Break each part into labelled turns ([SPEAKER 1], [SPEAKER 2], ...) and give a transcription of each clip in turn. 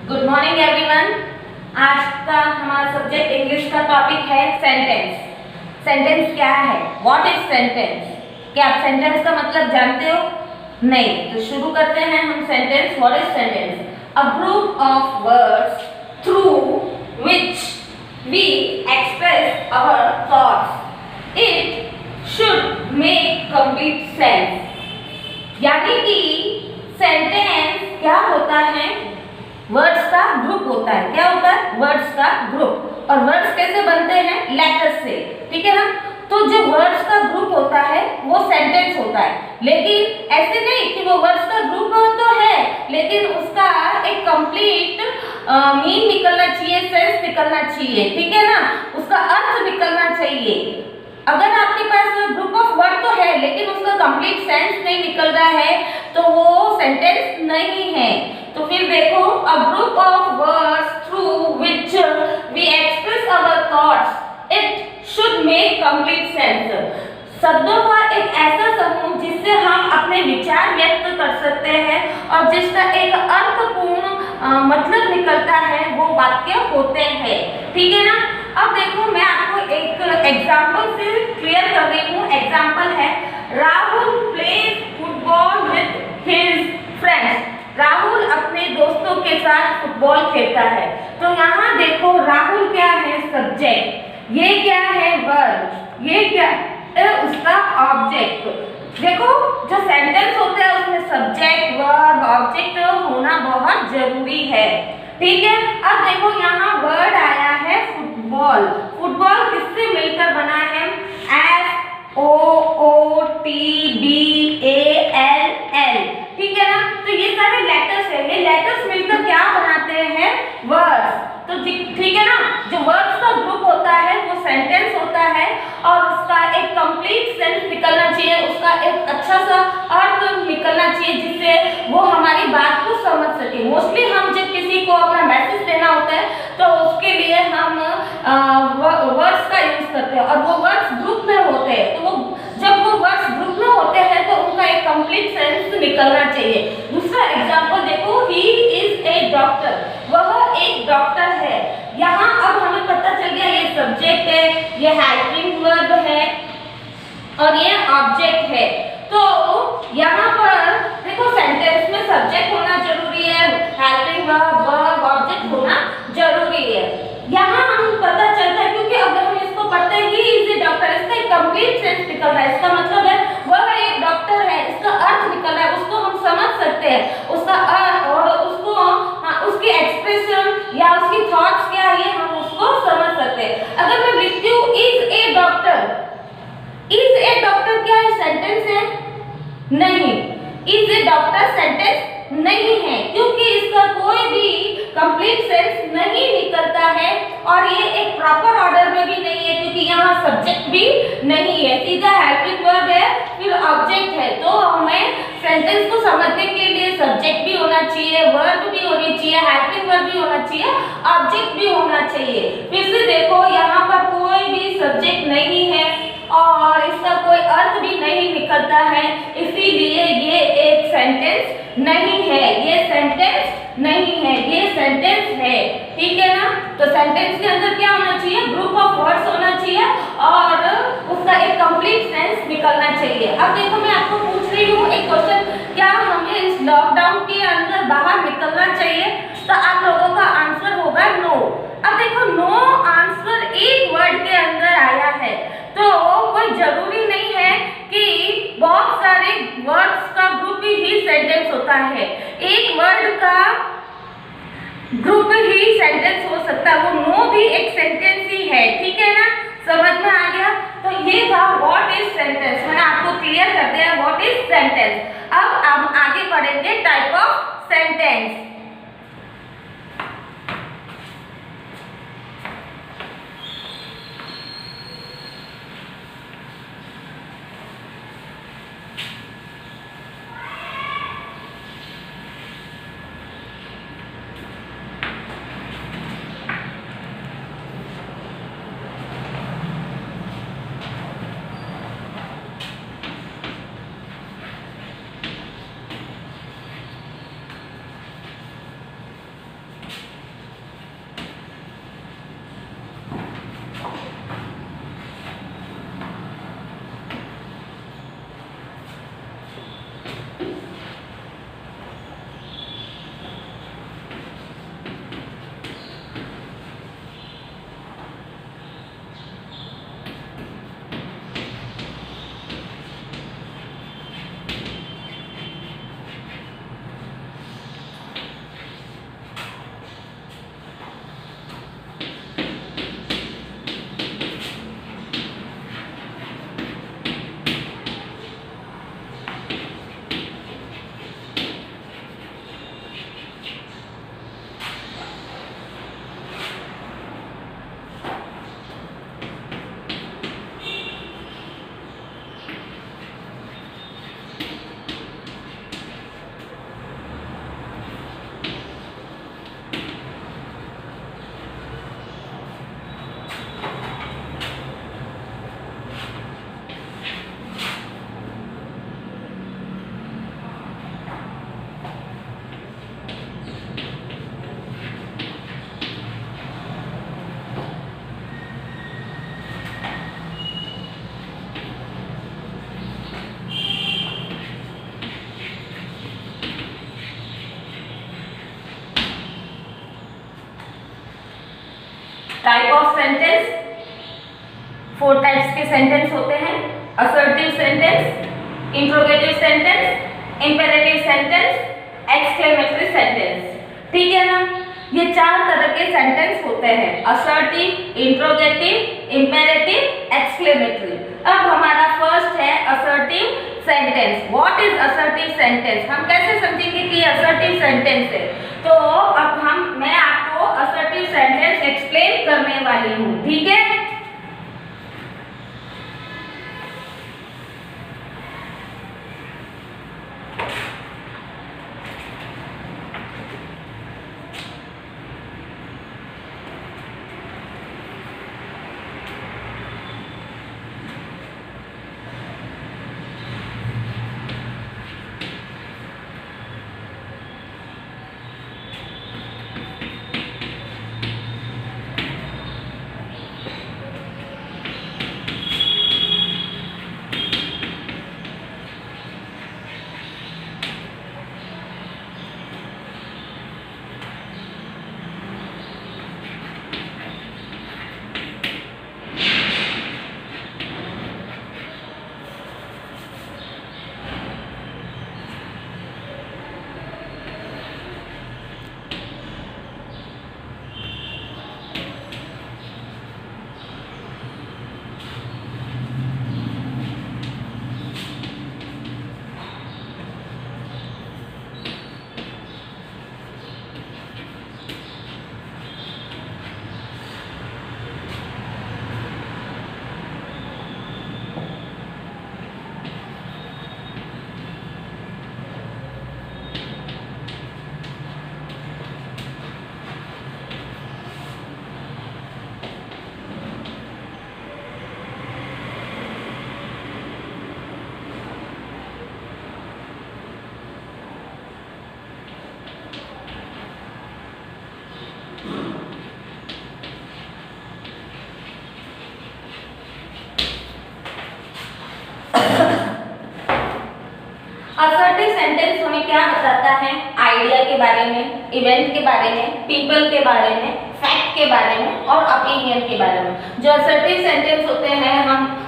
[SPEAKER 1] Good morning everyone. आज का हमारा सब्जेक्ट इंग्लिश का टॉपिक है सेंटेंस। सेंटेंस क्या है? What is sentence? क्या आप सेंटेंस का मतलब जानते हो? नहीं। तो शुरू करते हैं हम sentence. What is sentence? A group of words through which we express our thoughts. It should make complete sense. यानी कि सेंटेंस क्या होता है? वर्ड्स का ग्रुप होता है। क्या होता है? वर्ड्स का ग्रुप। और वर्ड्स कैसे बनते हैं? लेटर्स से। ठीक है ना? तो जो वर्ड्स का ग्रुप होता है वो सेंटेंस होता है। लेकिन ऐसे नहीं कि वो वर्ड्स का ग्रुप तो है लेकिन उसका एक कंप्लीट मीन निकलना चाहिए, सेंस निकलना चाहिए। ठीक है ना? उसका अर्थ निकलना चाहिए। अगर आपके पास ग्रुप ऑफ वर्ड तो है लेकिन उसका कंप्लीट सेंस नहीं निकल रहा है तो वो सेंटेंस नहीं है। तो फिर देखो, a group of words through which we express our thoughts it should make complete sense. शब्दों का एक ऐसा समूह जिससे हम अपने विचार व्यक्त कर सकते हैं और जिसका एक अर्थपूर्ण मतलब निकलता है वो वाक्य होते हैं। ठीक है ना? अब देखो, मैं आपको एक एग्जाम्पल से क्लियर कर रही हूँ। एग्जाम्पल है, Rahul plays football with his friends. Rahul अपने दोस्तों के साथ फुटबॉल खेलता है। तो यहाँ देखो, राहुल क्या है? सब्जेक्ट। ये क्या है? वर्ब। ये क्या है? उसका ऑब्जेक्ट। देखो, जो सेंटेंस होता है उसमें सब्जेक्ट, वर्ब, ऑब्जेक्ट होना बहुत जरूरी है। ठीक है? अब देखो, यहाँ वर्ड आया है फुटबॉल। फुटबॉल किससे मिलकर बना है? FOOTBALL। ठीक है ना? तो ये सारे लेटर्स है। ये लेटर्स मिलकर क्या बनाते हैं? वर्ड्स। तो ठीक है ना? जो वर्ड्स का ग्रुप होता है वो सेंटेंस होता है और उसका एक कंप्लीट सेंस निकलना चाहिए, उसका एक अच्छा सा अर्थ निकलना चाहिए जिससे वो हमारी बात को समझ सके। मोस्टली हम जब किसी को अपना मैसेज देना होता है तो उसके लिए हम वर्ड्स का यूज करते हैं और वो वर्ड्स ग्रुप में होते हैं। तो वो जब वो वर्ड्स ग्रुप में होते हैं तो उनका एक कंप्लीट सेंस निकलना चाहिए। दूसरा एग्जांपल देखो, ही इज ए डॉक्टर। वह एक डॉक्टर है। यहाँ अब हमें पता चल गया ये सब्जेक्ट है, ये हेल्पिंग वर्ब है और ये ऑब्जेक्ट है। तो यहाँ पर देखो, सेंटेंस में सब्जेक्ट होना जरूरी है, हेल्पिंग वर्ब, वर्ब, ऑब्जेक्ट होना जरूरी है। यहाँ हम पता चलता है क्योंकि अगर हम इसको पढ़ते हैं ही इज ए डॉक्टर, इसका एक कंप्लीट सेंस निकल रहा है। इसका मतलब है वह एक डॉक्टर है। इसका अर्थ निकल रहा है, उसको हम समझ सकते हैं, उसका अर्थ और उसको उसकी एक्सप्रेशन या उसकी थॉट्स क्या है हम उसको समझ सकते हैं। अगर मैं लिखती हूँ is a doctor, is a doctor क्या है? सेंटेंस है? नहीं। इज ए डॉक्टर सेंटेंस नहीं है क्योंकि इसका कोई भी कंप्लीट सेंस नहीं निकलता है और ये एक प्रॉपर ऑर्डर में भी नहीं है क्योंकि यहाँ सब्जेक्ट भी नहीं है, सीधा हेल्पिंग वर्ब है, फिर ऑब्जेक्ट है। तो हमें सेंटेंस को समझने के लिए सब्जेक्ट भी होना चाहिए, वर्ब भी होनी चाहिए, हेल्पिंग वर्ब भी होना चाहिए, ऑब्जेक्ट भी होना चाहिए। फिर से देखो, यहाँ पर कोई भी सब्जेक्ट नहीं है और इसका कोई अर्थ भी नहीं निकलता है, इसीलिए ये एक सेंटेंस नहीं है। ये सेंटेंस नहीं है, ये सेंटेंस है। ठीक है ना? तो सेंटेंस के अंदर क्या होना चाहिए? ग्रुप ऑफ वर्ड्स होना चाहिए और उसका एक कंप्लीट सेंस निकलना चाहिए। अब देखो, मैं आपको पूछ रही हूँ एक क्वेश्चन, क्या हमें इस लॉकडाउन के अंदर बाहर निकलना चाहिए? तो आप लोगों का आंसर होगा नो। अब देखो, नो आंसर एक वर्ड के अंदर आया है तो कोई जरूरी नहीं है कि बहुत सारे वर्ड्स का ग्रुप ही सेंटेंस होता है। एक वर्ड का ग्रुप ही सेंटेंस हो सकता है, वो नो भी एक सेंटेंस ही है। ठीक है ना? समझ में आ गया? तो ये था व्हाट इज सेंटेंस। मैंने आपको क्लियर कर दिया व्हाट इज सेंटेंस। अब हम आगे बढ़ेंगे type of sentence. Type of sentence, 4 types के सेंटेंस होते हैं। Assertive sentence, interrogative sentence, imperative sentence, exclamatory sentence. ठीक है ना, ये 4 तरह के सेंटेंस होते हैं, असर्टिव, इंट्रोगेटिव, इंपेरेटिव, एक्सक्लेमेटरी। अब हमारा फर्स्ट है assertive sentence. What is assertive sentence? हम कैसे समझेंगे कि असर्टिव सेंटेंस है? तो अब मैं आपको असर्टिव सेंटेंस एक्सप्लेन करने वाली हूँ। ठीक है, असर्टिव सेंटेंस हमें क्या बताता है? आइडिया के बारे में, इवेंट के बारे में, पीपल के बारे में, फैक्ट के बारे में और ओपिनियन के बारे में। जो असर्टिव सेंटेंस होते हैं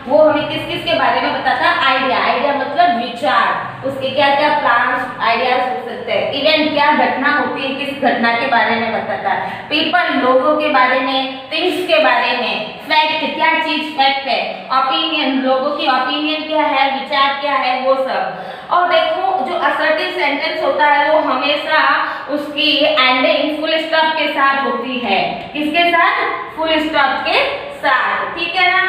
[SPEAKER 1] वो हमें किस किस के बारे में बताता है? आइडिया मतलब विचार, उसके क्या क्या प्लान्स, आइडियाज हो सकते हैं। इवेंट क्या घटना होती है, किस घटना के बारे में बताता है। पीपल लोगों के बारे में, थिंग्स के बारे में। फैक्ट क्या चीज फैक्ट है। ओपिनियन लोगों की ओपिनियन क्या है, विचार क्या है, वो सब। और देखो जो असर्टिव सेंटेंस होता है वो हमेशा उसकी एंडिंग फुल स्टॉप के साथ होती है। किसके साथ? फुल स्टॉप के साथ। ठीक है ना।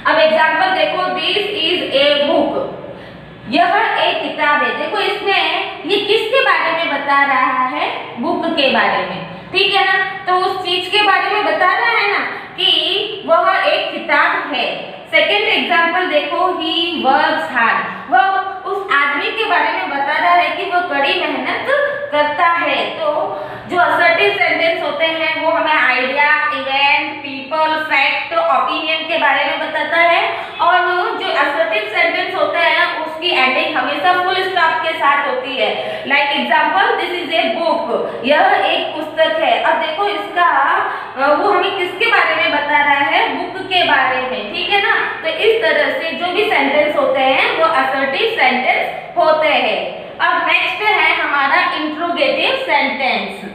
[SPEAKER 1] अब एग्जांपल देखो, दिस इज ए बुक। यह एक किताब है। देखो इसमें ये किसके बारे में बता रहा है? बुक के बारे में। ठीक है ना, तो उस चीज के बारे में बता रहा है ना कि वह एक किताब है। सेकेंड एग्जाम्पल देखो, ही वर्क्स हार्ड। वह उस आदमी के बारे में बता रहा है कि वह कड़ी मेहनत करता है। तो जो असर्टिव सेंटेंस होते हैं वो हमें idea, event, people, fact, opinion के बारे में बताता है। और जो असर्टिव सेंटेंस होते हैं उसकी एंडिंग हमेशा फुल स्टॉप के साथ होती है। Like example, this is a book. यह एक पुस्तक है। अब देखो इसका वो हमें किसके बारे में बता रहा है? बुक के बारे में। ठीक है ना। तो इस तरह से जो भी सेंटेंस होते हैं वो असर्टिव सेंटेंस होते हैं। अब नेक्स्ट है हमारा इंट्रोगेटिव सेंटेंस।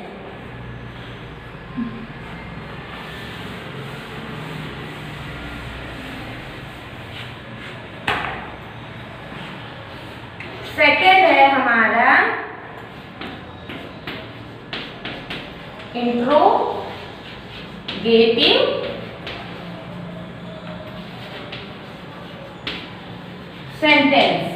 [SPEAKER 1] सेकेंड है हमारा इंट्रोगेटिव सेंटेंस।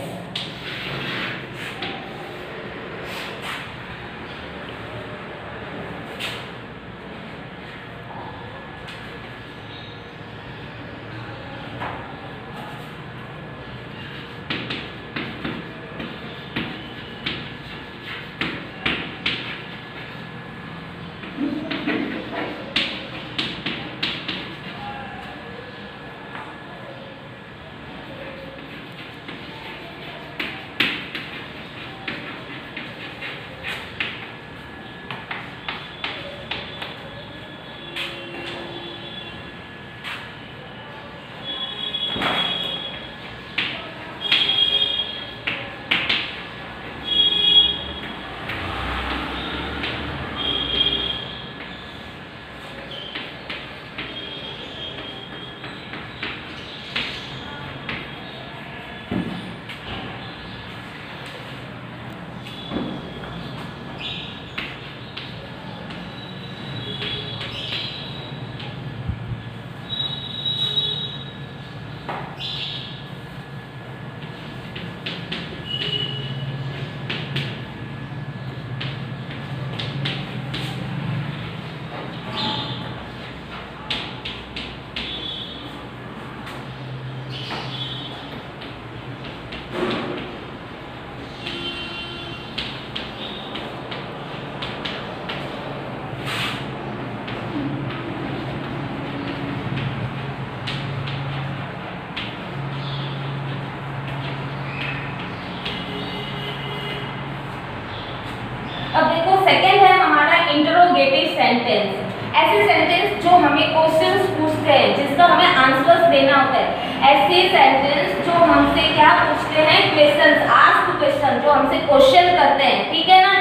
[SPEAKER 1] अब देखो सेकंड है हमारा इंटरोगेटिव सेंटेंस। ऐसे सेंटेंस जो हमें क्वेश्चंस पूछते हैं, जिसका हमें आंसर्स देना होता है। ऐसे सेंटेंस जो हमसे क्या पूछते हैं, क्वेश्चंस, आस्क क्वेश्चन, जो हमसे क्वेश्चन करते हैं, ठीक है ना,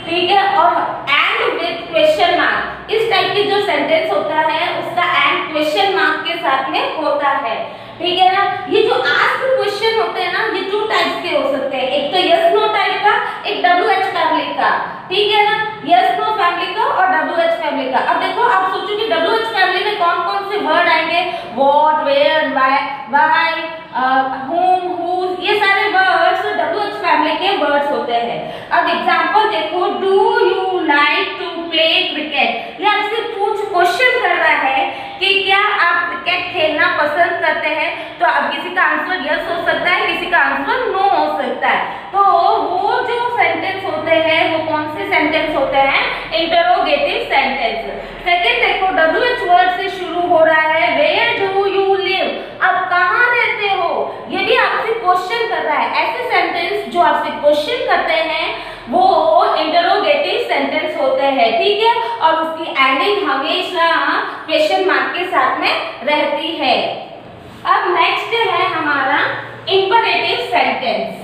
[SPEAKER 1] ठीक है। और एंड विद क्वेश्चन मार्क, इस टाइप के जो सेंटेंस होता है उसका एंड क्वेश्चन मार्क के साथ में होता है, ठीक है ना। ये जो आस्क क्वेश्चन होते हैं ना, ये 2 टाइप्स के हो सकते हैं, एक तो यस नो टाइप का, एक WH फैमिली का, ठीक है ना, यस नो फैमिली का और WH फैमिली का। अब देखो आप सोचो कि WH फैमिली में कौन कौन से वर्ड आएंगे, what, where, why, whom, whose, ये सारे वर्ड्स WH फैमिली के वर्ड्स होते हैं। अब एग्जांपल देखो, do you like to play cricket, ये आपसे क्वेश्चन कर रहा है कि क्या आप क्रिकेट खेलना पसंद करते हैं। तो अब किसी का आंसर यस हो सकता है, किसी का आंसर नो हो सकता है। तो वो जो सेंटेंस होते हैं वो कौन से सेंटेंस होते हैं, इंटरोगेटिव सेंटेंस। सेकंड देखो, WH वर्ड से शुरू हो रहा है, वेयर डू यू लिव, आप कहाँ रहते हो, ये भी आपसे क्वेश्चन कर रहा है। ऐसे सेंटेंस जो आपसे क्वेश्चन करते हैं वो इंटरोगेटिव सेंटेंस होते हैं, ठीक है। और उसकी एंडिंग हमेशा क्वेश्चन मार्क के साथ में रहती है। अब नेक्स्ट है हमारा इंपरेटिव सेंटेंस।